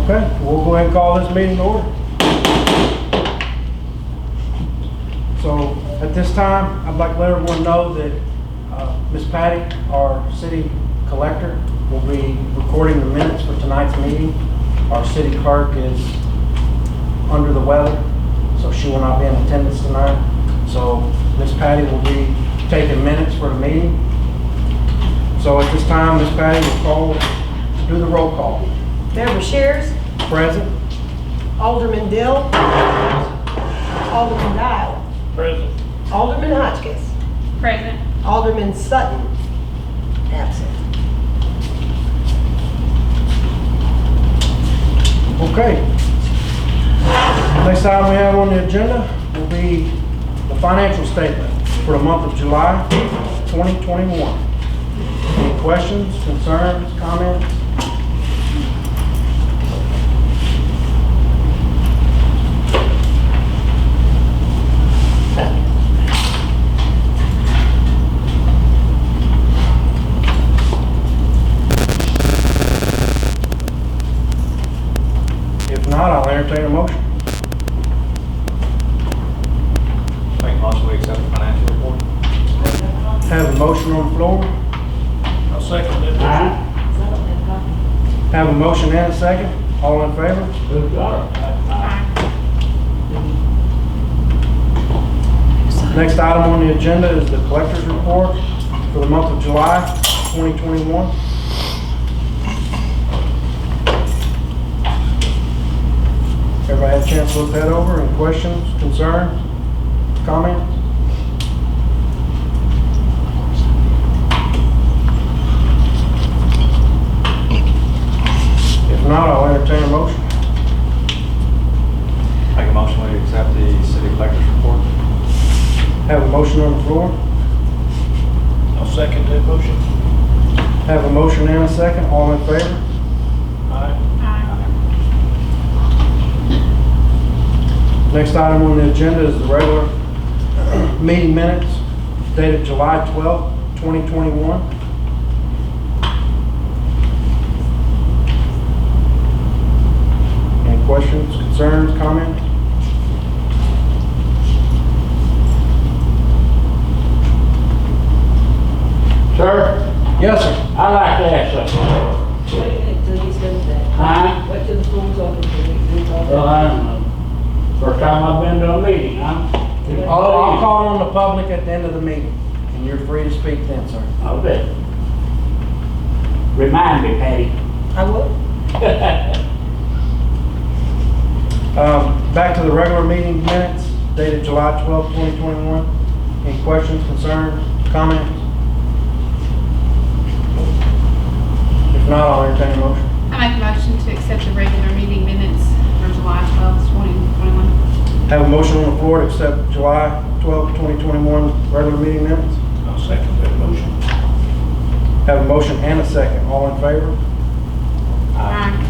Okay, we'll go ahead and call this meeting to order. So at this time, I'd like to let everyone know that Ms. Patty, our city collector, will be recording the minutes for tonight's meeting. Our city clerk is under the weather, so she will not be in attendance tonight. So Ms. Patty will be taking minutes for the meeting. So at this time, Ms. Patty will do the roll call. Member Shears, Present. Alderman Dill, Alderman Dial, Present. Alderman Hotchkiss, Present. Alderman Sutton, absent. Okay. Next item we have on the agenda will be the financial statement for the month of July 2021. Any questions, concerns, comments? If not, I'll entertain a motion. Make a motion we accept the financial report. Have a motion on the floor. I'll second that. Have a motion and a second. All in favor? Next item on the agenda is the collector's report for the month of July 2021. Everybody had a chance to look that over? Any questions, concerns, comments? If not, I'll entertain a motion. Make a motion we accept the city collector's report. Have a motion on the floor. I'll second that motion. Have a motion and a second. All in favor? Aye. Next item on the agenda is the regular meeting minutes dated July 12th, 2021. Any questions, concerns, comments? Sir, Yes, sir. I'd like to ask something. Wait a minute till he's done that. Huh? Wait till the floor's open till we talk. Well, I don't know. First time I've been to a meeting, huh? I'll call on the public at the end of the meeting, and you're free to speak then, sir. Okay. Remind me, Patty. I will. Back to the regular meeting minutes dated July 12th, 2021. Any questions, concerns, comments? If not, I'll entertain a motion. I make a motion to accept the regular meeting minutes for July 12th, 2021. Have a motion on the floor to accept July 12th, 2021 regular meeting minutes. I'll second that motion. Have a motion and a second. All in favor? Aye.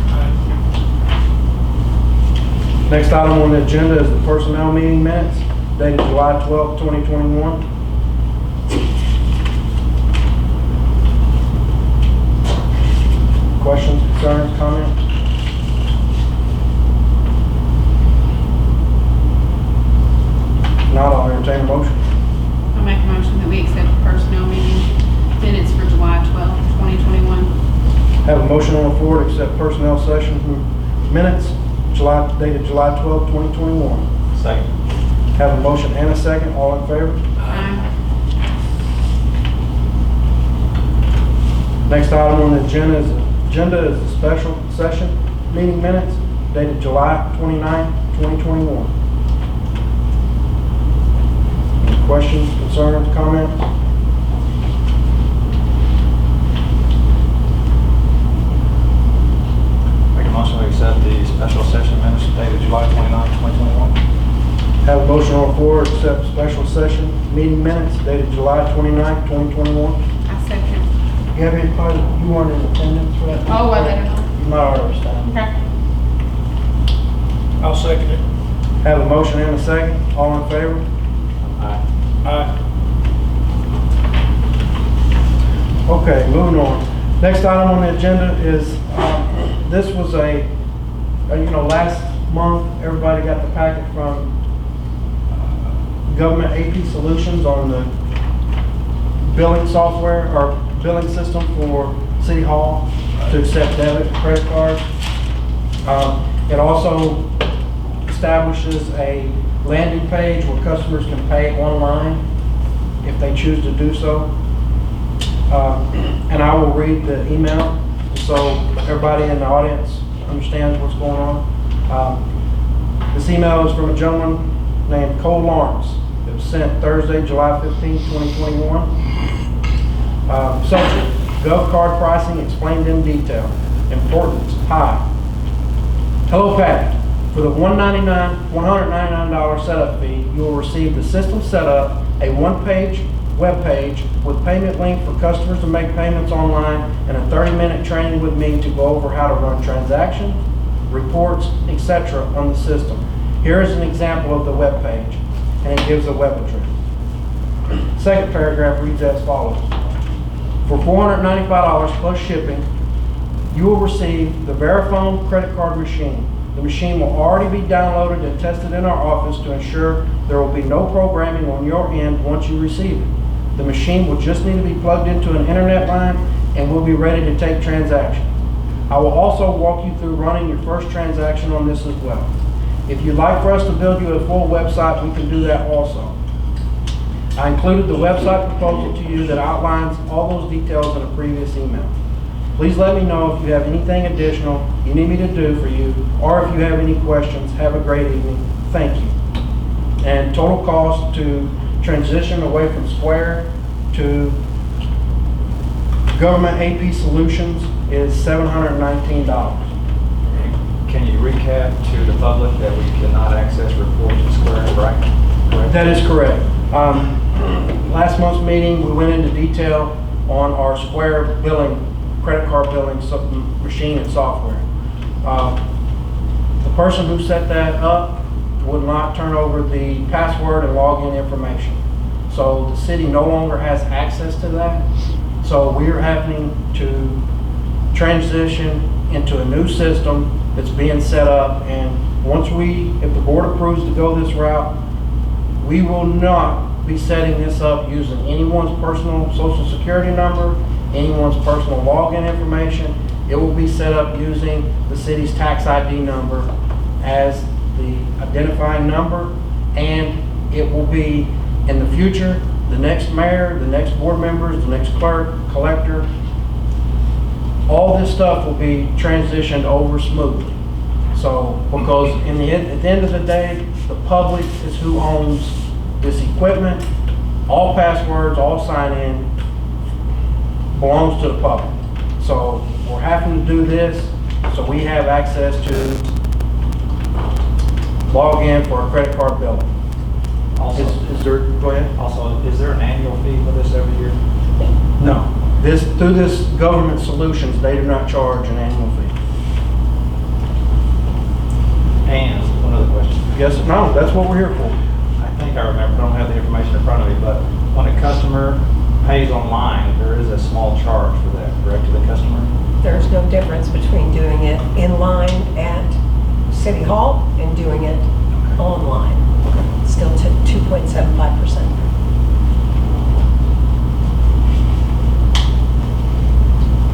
Next item on the agenda is the personnel meeting minutes dated July 12th, 2021. Questions, concerns, comments? If not, I'll entertain a motion. I make a motion that we accept the personnel meeting minutes for July 12th, 2021. Have a motion on the floor to accept personnel session minutes dated July 12th, 2021. Second. Have a motion and a second. All in favor? Aye. Next item on the agenda is the special session meeting minutes dated July 29th, 2021. Any questions, concerns, comments? Make a motion we accept the special session minutes dated July 29th, 2021. Have a motion on the floor to accept special session meeting minutes dated July 29th, 2021. I second. You have anybody, you weren't in attendance for that? Oh, I let it know. You might already understand. Okay. I'll second it. Have a motion and a second. All in favor? Aye. Aye. Okay, moving on. Next item on the agenda is, this was a last month, everybody got the packet from Government AP Solutions on the billing software or billing system for City Hall to accept debit and credit cards. It also establishes a landing page where customers can pay online if they choose to do so. And I will read the email so everybody in the audience understands what's going on. This email is from a gentleman named Cole Lawrence. It was sent Thursday, July 15, 2021. Subject, Gov card pricing explained in detail. Importance, high. Hello, Patty. For the $199 setup fee, you will receive the system setup, a one-page web page with payment link for customers to make payments online, and a 30-minute training with me to go over how to run transactions, reports, etc. on the system. Here is an example of the web page, and it gives a web address. Second paragraph reads as follows. For $495 plus shipping, you will receive the Verifone credit card machine. The machine will already be downloaded and tested in our office to ensure there will be no programming on your end once you receive it. The machine will just need to be plugged into an internet line and will be ready to take transactions. I will also walk you through running your first transaction on this as well. If you'd like for us to build you a full website, we can do that also. I included the website proposal to you that outlines all those details in a previous email. Please let me know if you have anything additional you need me to do for you, or if you have any questions. Have a great evening. Thank you. And total cost to transition away from Square to Government AP Solutions is $719. Can you recap to the public that we cannot access reports in Square and Bright? Correct? That is correct. Last month's meeting, we went into detail on our Square billing, credit card billing machine and software. The person who set that up would not turn over the password and login information. So the city no longer has access to that. So we're having to transition into a new system that's being set up. And if the board approves to go this route, we will not be setting this up using anyone's personal social security number, anyone's personal login information. It will be set up using the city's tax ID number as the identifying number, and it will be in the future, the next mayor, the next board members, the next clerk, collector, all this stuff will be transitioned over smoothly. So, because at the end of the day, the public is who owns this equipment. All passwords, all sign-in belongs to the public. So we're having to do this so we have access to log in for a credit card billing. Also, Go ahead. Also, is there an annual fee for this every year? No. Through this Government Solutions, they do not charge an annual fee. And one other question. Yes, no, that's what we're here for. I think I remember, I don't have the information in front of me, but when a customer pays online, there is a small charge for that, correct, to the customer? There's no difference between doing it in line at City Hall and doing it online. Still to 2.75%.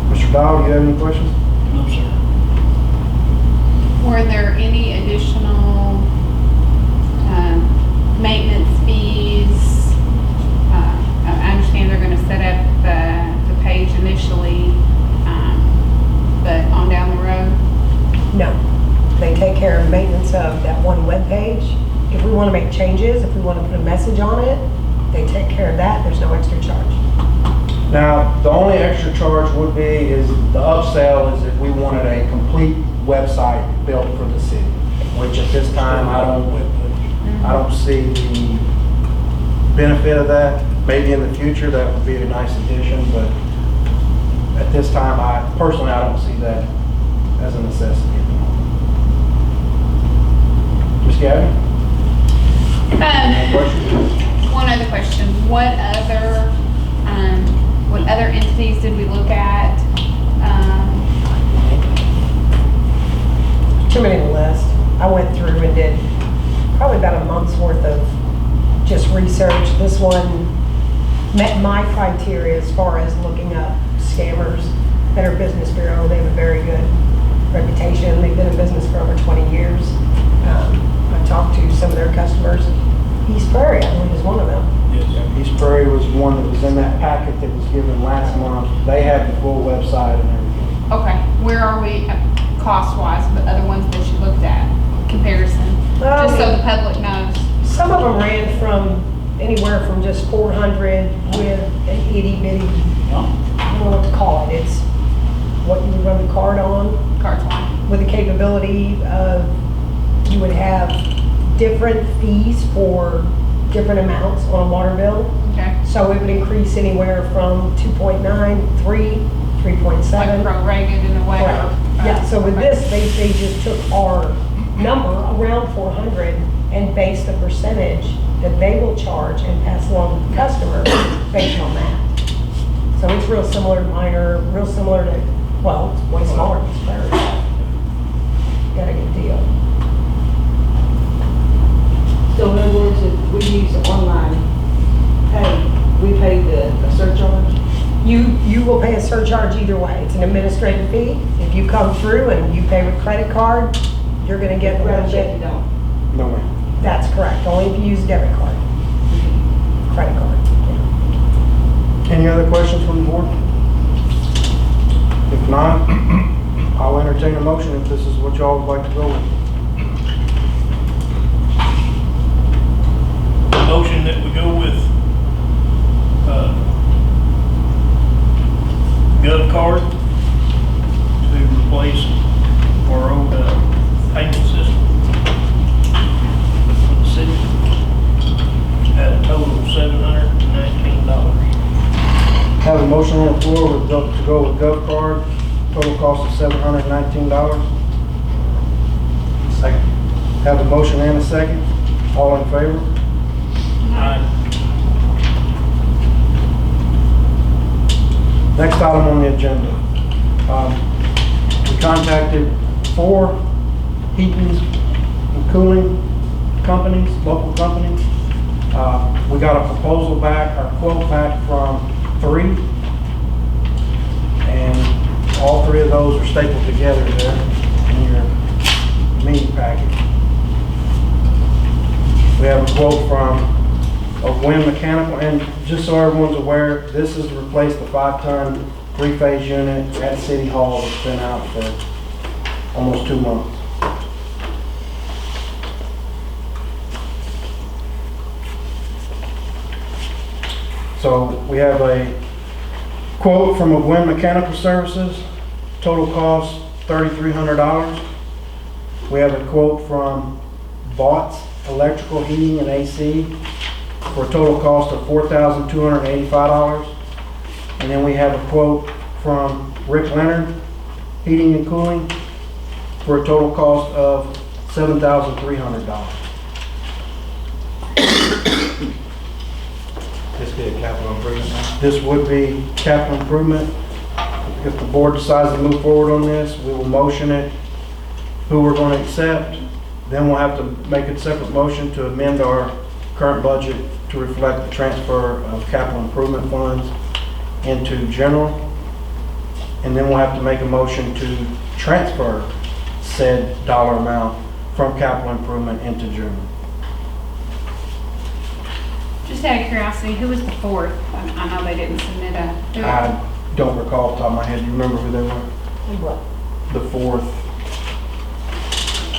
Mr. Dial, do you have any questions? No, sir. Were there any additional maintenance fees? I understand they're going to set up the page initially, but on down the road? No. They take care of maintenance of that one web page. If we want to make changes, if we want to put a message on it, they take care of that. There's no extra charge. Now, the only extra charge would be is the upsell is if we wanted a complete website built for the city, which at this time I don't see the benefit of that. Maybe in the future that would be a nice addition, but at this time I don't see that as a necessity at the moment. Ms. Gabby? Any questions? One other question. What other entities did we look at? too many to list. I went through and did probably about a month's worth of just research. This one met my criteria as far as looking up scammers. Better Business Bureau, they have a very good reputation. They've been in business for over 20 years. I talked to some of their customers. East Prairie, I believe, is one of them. East Prairie was one that was in that packet that was given last month. They have the full website and everything. Okay, where are we cost-wise, the other ones that you looked at, comparison? Just so the public knows. Some of them ran from anywhere from just 400 with an itty bitty, I don't know what to call it. It's what you would run the card on, Cards line. with the capability of, you would have different fees for different amounts on a water bill. Okay. So it would increase anywhere from 2.9, 3, 3.7. Like prorated in a way. Right. Yeah, so with this, they just took our number around 400 and based the percentage that they will charge and pass along to the customer based on that. So it's real similar to Minor, real similar to, well, it's way smaller than Sparrow. Got a good deal. So in other words, if we use online pay, we pay the surcharge? You will pay a surcharge either way. It's an administrative fee. If you come through and you pay with credit card, you're gonna get a little Rather check bit. you don't. No, ma'am. That's correct, only if you use debit card, credit card. Any other questions from the board? If not, I'll entertain a motion if this is what y'all would like to go with. Motion that we go with Gov card to replace our old payment system for the city at a total of $719. Have a motion on the floor to go with Gov Card, total cost of $719. Second. Have a motion and a second. All in favor? Aye. Next item on the agenda. We contacted 4 heating and cooling companies, local companies. We got a proposal back, our quote back from 3. And all 3 of those are stapled together there in your meeting packet. We have a quote from Wynn Mechanical, and just so everyone's aware, this is to replace the 5-ton 3-phase unit at City Hall that's been out for almost 2 months. So we have a quote from Wynn Mechanical Services, total cost $3,300. We have a quote from Bots Electrical Heating and AC for a total cost of $4,285. And then we have a quote from Rick Leonard Heating and Cooling for a total cost of $7,300. This be a capital improvement now? This would be capital improvement. If the board decides to move forward on this, we will motion it, who we're going to accept. Then we'll have to make a separate motion to amend our current budget to reflect the transfer of capital improvement funds into general. And then we'll have to make a motion to transfer said dollar amount from capital improvement into general. Just out of curiosity, who was the 4th? I know they didn't submit a. I don't recall off the top of my head. Do you remember who they were? What? The 4th.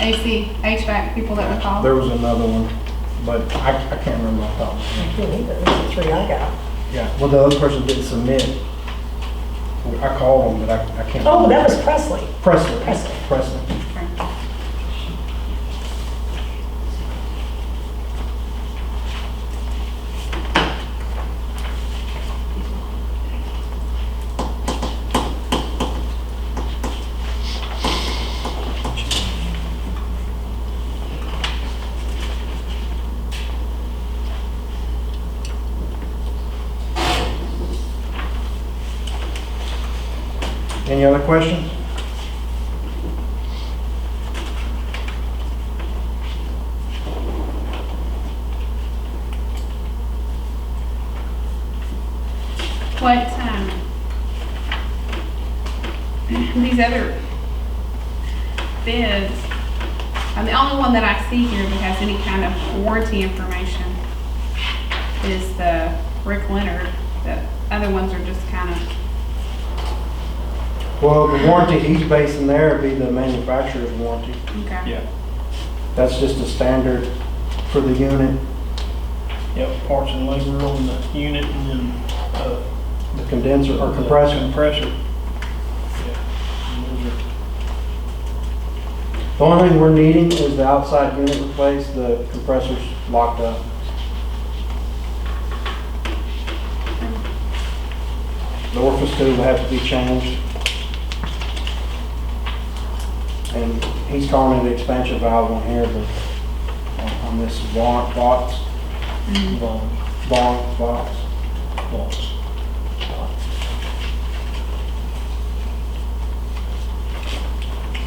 AC, HVAC people that were called? There was another one, but I can't remember off the top of my head. I can't either, these are the 3 I got. Yeah, well, the other person didn't submit. I called them, but I can't. Oh, that was Presley. Presley. Presley. Presley. Any other questions? What, these other bids, the only one that I see here that has any kind of warranty information is the Rick Leonard. The other ones are just kind of, Well, the warranty he's basing there would be the manufacturer's warranty. okay. Yeah. That's just a standard for the unit, Yep, parts and labor on the unit and then, the condenser or compressor. compressor. Yeah. And those are- The only thing we're needing is the outside unit replaced, the compressor's locked up. The orifice tube will have to be changed. And he's calling it the expansion valve on here, but on this box.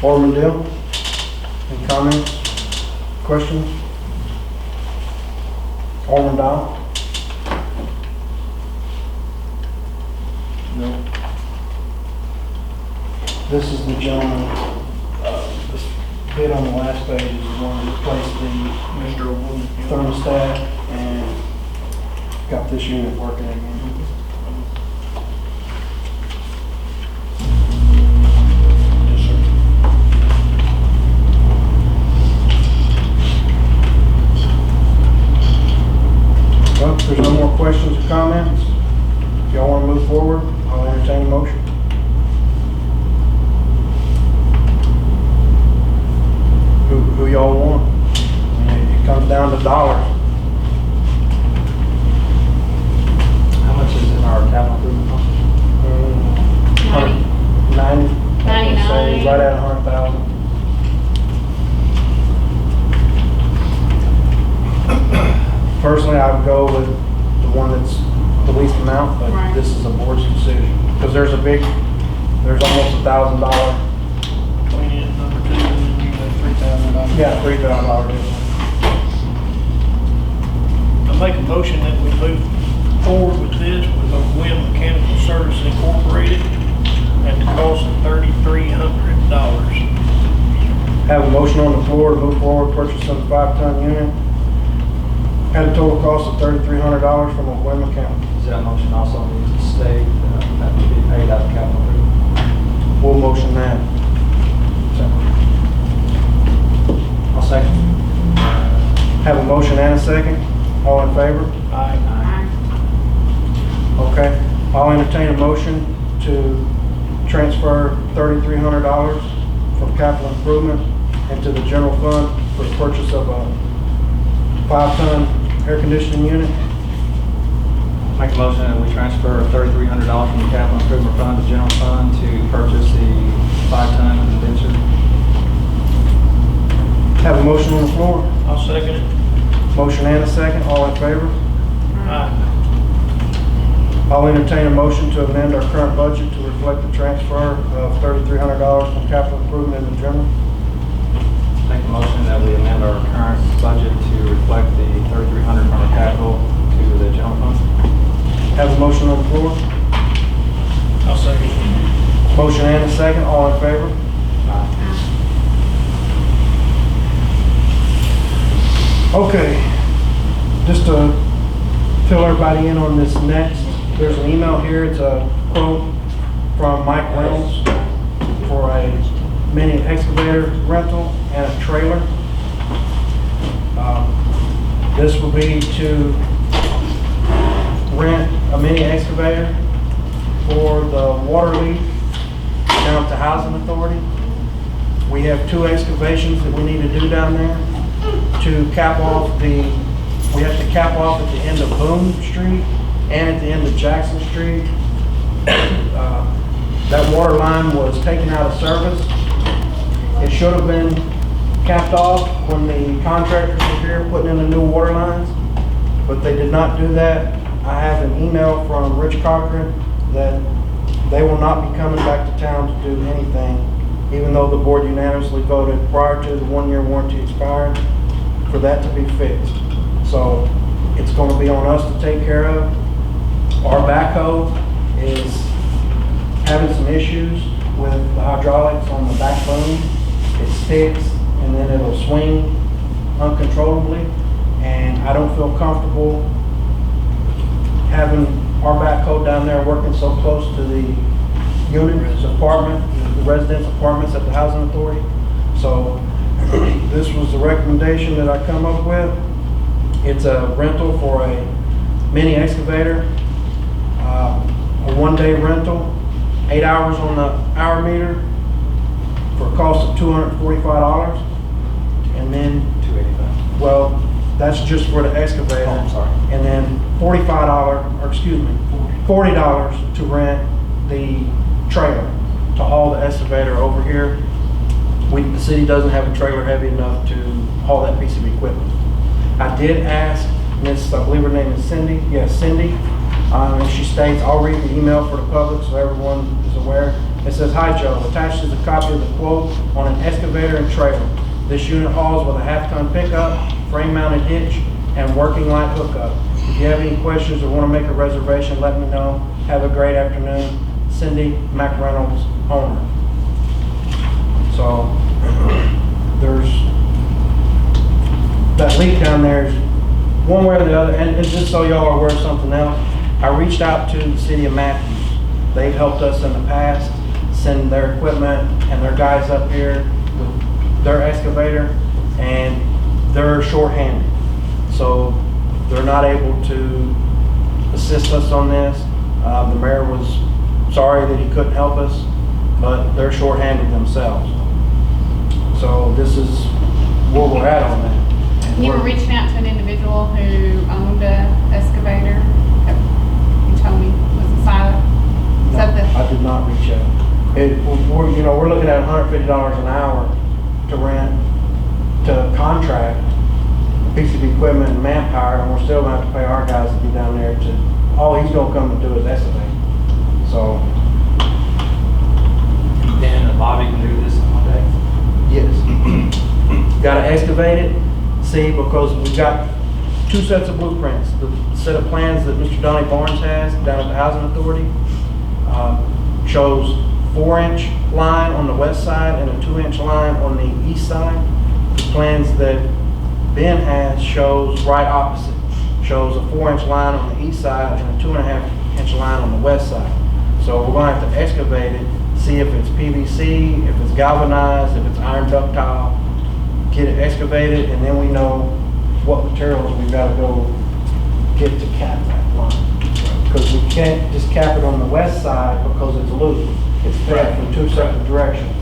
Alderman Dale, any comments, questions? Alderman Dow? No. This is the gentleman, this bid on the last page is the one that replaced the Mr. Wood. thermostat and got this unit working again. Yes, sir. Well, if there's no more questions or comments, if y'all want to move forward, I'll entertain a motion. Who y'all want? I mean, it comes down to dollars. How much is in our capital improvement fund? 90. 90. Say 99. right at 100,000. Personally, I would go with the one that's the least amount, but Right. this is a board's decision. Because there's almost $1,000. Clean it, number 2, and then you got $3,000. Yeah, $3,000 difference. I make a motion that we move forward with this with Win Mechanical Service Incorporated at the cost of $3,300. Have a motion on the floor to move forward, purchase of a 5-ton unit at a total cost of $3,300 from Win Mechanical. Is that motion also needs to state that to be paid out of capital improvement? We'll motion that. I'll second. Have a motion and a second. All in favor? Aye. Okay. I'll entertain a motion to transfer $3,300 from capital improvement into the general fund for the purchase of a 5-ton air conditioning unit. Make a motion that we transfer $3,300 from the capital improvement fund to general fund to purchase the 5-ton condenser. Have a motion on the floor. I'll second it. Motion and a second. All in favor? Aye. I'll entertain a motion to amend our current budget to reflect the transfer of $3,300 from capital improvement into general. Make a motion that we amend our current budget to reflect the $3,300 from our capital to the general fund. Have a motion on the floor. I'll second it. Motion and a second. All in favor? Okay, just to fill everybody in on this next, there's an email here, it's a quote from Mike Reynolds for a mini excavator rental and a trailer. This will be to rent a mini excavator for the water leak down at the Housing Authority. We have 2 excavations that we need to do down there to cap off we have to cap off at the end of Boone Street and at the end of Jackson Street. That water line was taken out of service. It should have been capped off when the contractors were here putting in the new water lines, but they did not do that. I have an email from Rich Cochran that they will not be coming back to town to do anything, even though the board unanimously voted prior to the 1-year warranty expiring for that to be fixed. So it's going to be on us to take care of. Our backhoe is having some issues with the hydraulics on the back boom. It sticks and then it'll swing uncontrollably, and I don't feel comfortable having our backhoe down there working so close to the units apartment, the residence apartments at the housing authority. So this was the recommendation that I come up with. It's a rental for a mini excavator, a one-day rental, 8 hours on the hour meter for a cost of $245. And then, $285. well, that's just for the excavator. Oh, I'm sorry. And then $40 to rent the trailer to haul the excavator over here. The city doesn't have a trailer heavy enough to haul that piece of equipment. I did ask Miss, I believe her name is Cindy. Yes, Cindy. And she states, I'll read the email for the public so everyone is aware. It says, "Hi Joe, attached is a copy of the quote on an excavator and trailer. This unit hauls with a half-ton pickup, frame-mounted hitch, and working light hookup. If you have any questions or want to make a reservation, let me know. Have a great afternoon. Cindy McReynolds, owner." So there's that leak down there is one way or the other. And just so y'all are aware of something else, I reached out to the city of Matthews. They've helped us in the past, send their equipment and their guys up here with their excavator, and they're shorthanded. So they're not able to assist us on this. The mayor was sorry that he couldn't help us, but they're shorthanded themselves. So this is where we're at on that. And You were we're- reaching out to an individual who owned a excavator. You told me, was it Silent? Is that the- I did not reach out. We're looking at $150 an hour to rent, to contract a piece of equipment and manpower, and we're still gonna have to pay our guys to be down there all he's gonna come and do is excavate. So, Dan and Bobby can do this in one day. yes. Gotta excavate it, see, because we've got two sets of blueprints. The set of plans that Mr. Donnie Barnes has down at the Housing Authority shows 4-inch line on the west side and a 2-inch line on the east side. The plans that Ben has shows right opposite. Shows a 4-inch line on the east side and a 2.5-inch line on the west side. So we're gonna have to excavate it, see if it's PVC, if it's galvanized, if it's iron ductile, get it excavated, and then we know what materials we've gotta go get to cap that line. Because we can't just cap it on the west side because it's loose. It's fed from two separate directions.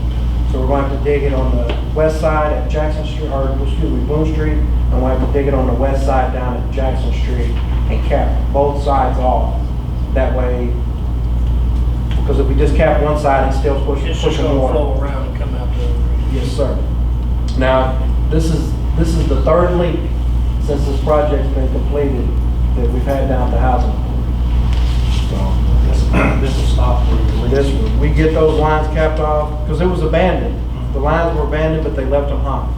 So we're going to have to dig it on the west side at Jackson Street, Bloom Street, and we'll have to dig it on the west side down at Jackson Street and cap both sides off. That way, because if we just cap one side, it's still It's just pushing gonna water. flow around and come out the other end. Yes, sir. Now, this is the third leak since this project's been completed that we've had down at the housing. So, This will stop where we get those lines capped off, because it was abandoned. The lines were abandoned, but they left them hot.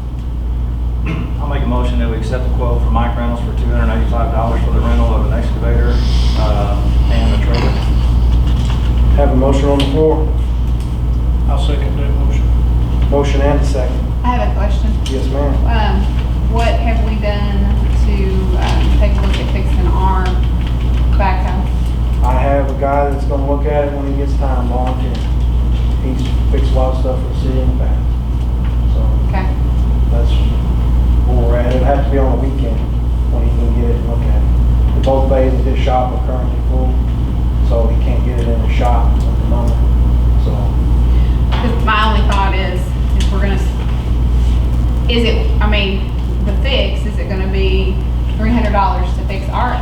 I'll make a motion that we accept the quote from Mike Reynolds for $285 for the rental of an excavator and a trailer. Have a motion on the floor. I'll second that motion. Motion and a second. I have a question. Yes, ma'am. What have we done to take a look at fixing our backhoe? I have a guy that's gonna look at it when he gets time, volunteer. He's fixed a lot of stuff for the city in the past. So Okay. that's where we're at. It'd have to be on a weekend when he can get it and look at it. The both bays of his shop are currently full, so he can't get it in the shop at the moment. So, 'Cause my only thought is we're gonna, the fix, is it gonna be $300 to fix our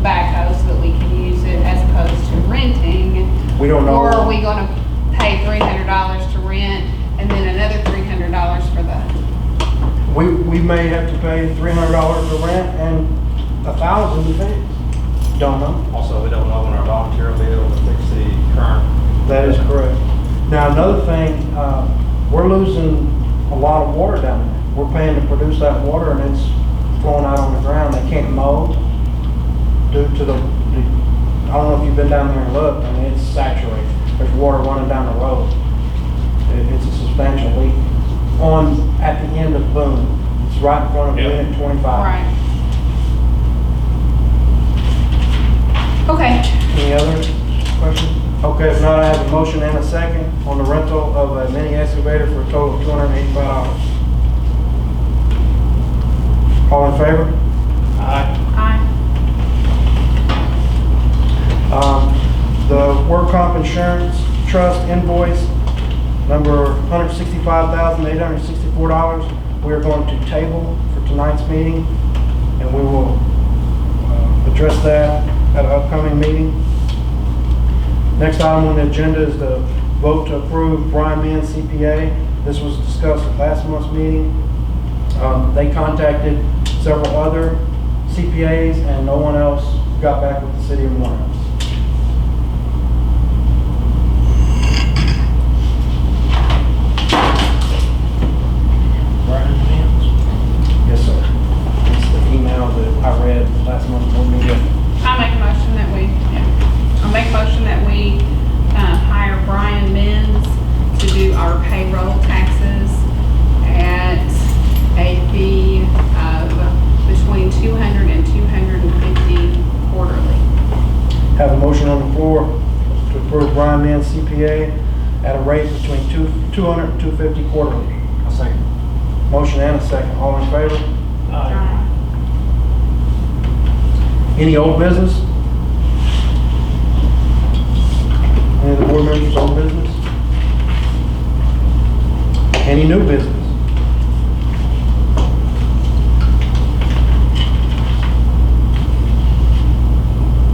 backhoe so that we can use it as opposed to renting? we don't know. Or are we gonna pay $300 to rent and then another $300 for the, We may have to pay $300 to rent and $1,000 to fix. Don't know. Also, we don't know when our volunteer will be able to fix the current. That is correct. Now, another thing, we're losing a lot of water down there. We're paying to produce that water and it's flowing out on the ground. They can't mow due to the I don't know if you've been down there and looked, I mean, it's saturated. There's water running down the road. It's a substantial leak at the end of Boone. It's right in front of Yeah. Unit 25. Right. Okay. Any other questions? Okay, if not, I have a motion and a second on the rental of a mini excavator for a total of $285. All in favor? Aye. Aye. The work comp insurance trust invoice number $165,864. We are going to table for tonight's meeting, and we will address that at an upcoming meeting. Next item on the agenda is the vote to approve Brian Mann CPA. This was discussed at last month's meeting. They contacted several other CPAs, and no one else got back with the city of Morehouse. Brian Mims. Yes, sir. It's the email that I read last month when we did. I'll make a motion that we hire Brian Menz to do our payroll taxes at a fee of between $200 and $250 quarterly. Have a motion on the floor to approve Brian Mann CPA at a rate between $200 and $250 quarterly. A second. Motion and a second. All in favor? Aye. Any old business? Any of the board members old business? Any new business?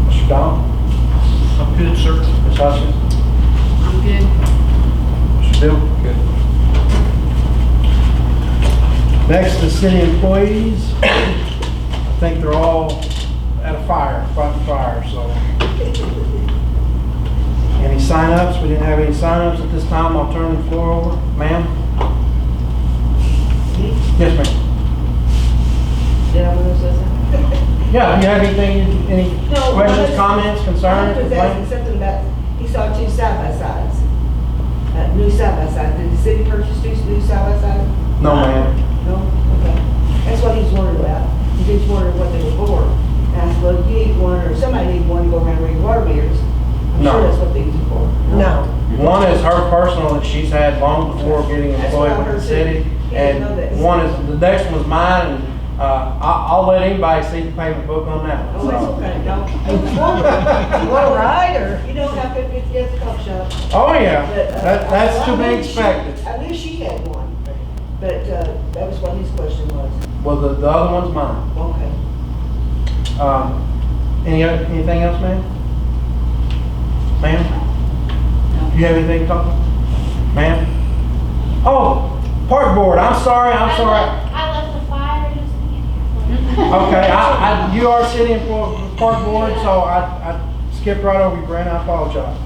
Mr. Don? I'm good, sir. Ms. Hutchins? I'm good. Mr. Bill? Good. Next is city employees. I think they're all at a fire, fighting fire, so. Any sign-ups? We didn't have any sign-ups at this time. I'll turn the floor over. Ma'am? Yes, ma'am. Did I want to say something? Yeah, do you have anything, any No, questions, well, comments, concerns, I was asking complaints? something about, he saw two side-by-sides. New side-by-side. Did the city purchase two new side-by-sides? No, ma'am. No? Okay. That's what he's wondering about. He just wondering what they were for. And I said, well, you need one, or somebody need one to go around reading water meters. I'm No. sure that's what they use it for. No. One is her personal that she's had long before getting That's what I employed with heard the city. too. He didn't know And that. one is, the next one's mine, and I'll let anybody see the payment book on that one. Oh, it's so. okay. No. I was You wondering. want to ride, or? You don't have to get at the coffee shop. Oh, yeah, But, that's I to be knew expected. I knew she had one, but that was what his question was. Well, the other one's mine. Okay. Anything else, ma'am? Ma'am? Do you have anything to talk about? Ma'am? Oh, park board, I'm sorry. I left the fire just to get here. Okay, you are city employee, park board, so I skipped right over you, Brandon, I apologize.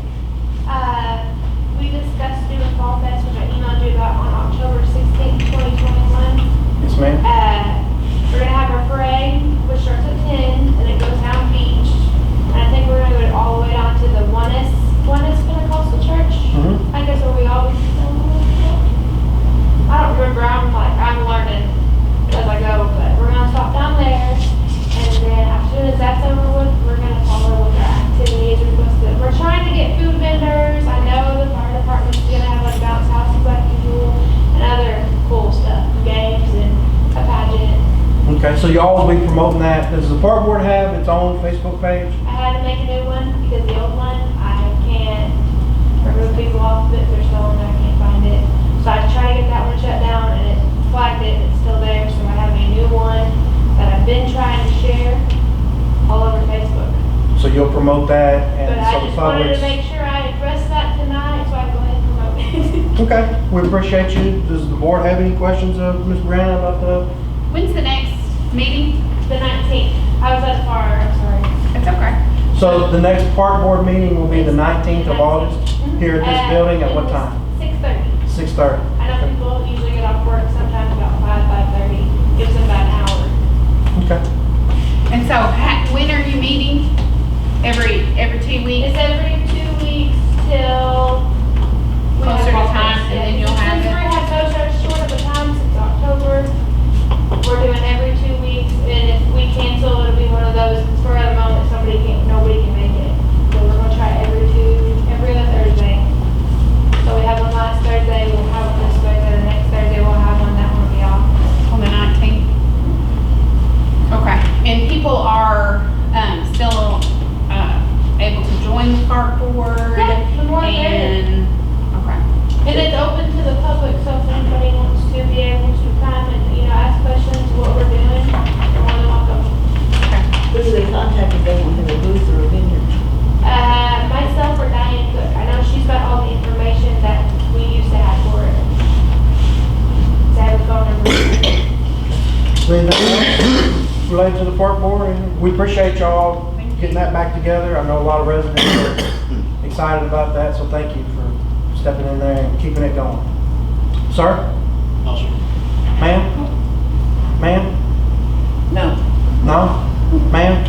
We discussed doing a fall fest, which I emailed you about on October 16th, 2021. Yes, ma'am? We're gonna have our parade, which starts at 10, and it goes down beach. And I think we're gonna go all the way down to the Oneness Pentecostal Church. Mhm. I guess where we always go. I don't remember, I'm learning as I go, but we're gonna stop down there. And then as soon as that's over with, we're gonna follow with our activities requested. We're trying to get food vendors. I know the fire department's gonna have like bounce houses like usual and other cool stuff, games and a pageant. Okay, so y'all will be promoting that. Does the park board have its own Facebook page? I had to make a new one because the old one, I can't remove people off of it. There's no one there, I can't find it. So I tried to get that one shut down and it flagged it, it's still there. So I have a new one that I've been trying to share all over Facebook. So you'll promote that and But so I the just wanted to public's... make sure I addressed that tonight, so I can go ahead and promote it. Okay, we appreciate you. Does the board have any questions of Ms. Brown about the... When's the next meeting? The 19th, I was at the fire, I'm sorry. It's okay. So the next park board meeting will be the 19th of August here at this building at what time? 6:30. 6:30. I know people usually get off work sometimes about 5:30. Gives them about an hour. Okay. And so when are you meeting? Every 2 Anything else related to the park board? And we appreciate y'all getting that back together. I know a lot of residents are excited about that, so thank you for stepping in there and keeping it going. Sir? No, sir. Ma'am? Ma'am? No. No? Ma'am?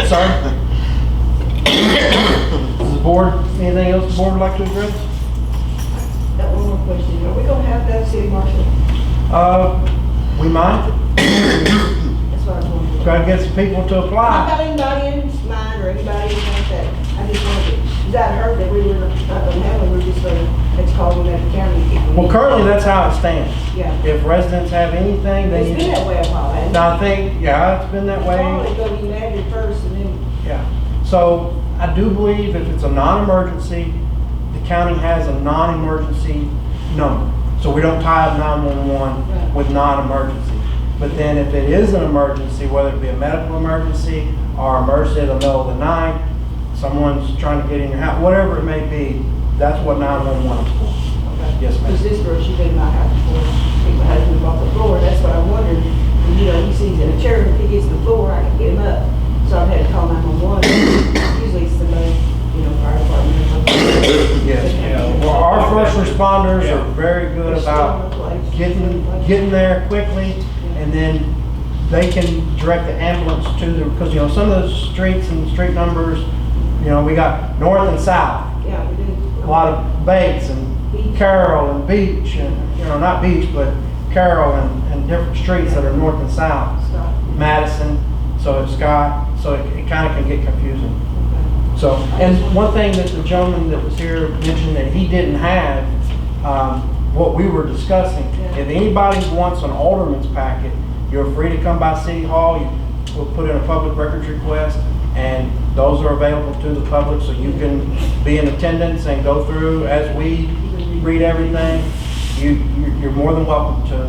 Sir? Does the board, anything else the board would like to address? Got one more question. Are we gonna have that city marshal? We might. That's what I was wondering. Try to get some people to Not apply. got anybody in mind or anybody like that. I just wanted to, because I heard that we were not gonna have them, we were just gonna, let's call them at the county. Well, currently, that's how it stands. Yeah. If residents have anything, they It's need been that to. way a while, hasn't it? Now, I think, yeah, it's been that Probably way. go to United first and then, Yeah. So I do believe if it's a non-emergency, the county has a non-emergency number. So we don't tie up 911 with non-emergency. But then if it is an emergency, whether it be a medical emergency or emergency in the middle of the night, someone's trying to get in your house, whatever it may be, that's what 911 is for. okay. Yes, ma'am. Because this girl, she been in my house before, I think my husband bought the floor, that's what I wondered. And, you know, he sees in a chair, if he gets to the floor, I can get him up. So I've had to call 911. Usually it's somebody, you know, fire department or something. Yes. Yeah. Well, our first responders are very good They're still about in the place. getting there quickly, and then they can direct the ambulance to the, because, you know, some of those streets and street numbers, you know, we got north and south, Yeah, we do. a lot of Bates and Carroll and Beach, and, you know, not Beach, but Carroll and different streets that are north and south. Stop. Madison, so it's Scott, so it kind of can get confusing. Okay. So, and one thing that the gentleman that was here mentioned that he didn't have, what we were discussing, if anybody wants an alderman's packet, you're free to come by City Hall, we'll put in a public records request, and those are available to the public, so you can be in attendance and go through as we read everything. You're more than welcome to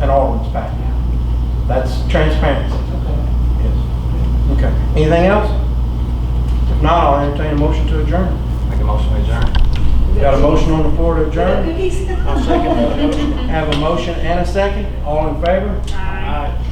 an alderman's packet. That's transparency. Yes. Okay. Anything else? If not, I'll entertain a motion to adjourn. Make a motion to adjourn. Got a motion on the floor to adjourn? Cookies? I'll second that. Have a motion and a second. All in favor? Aye.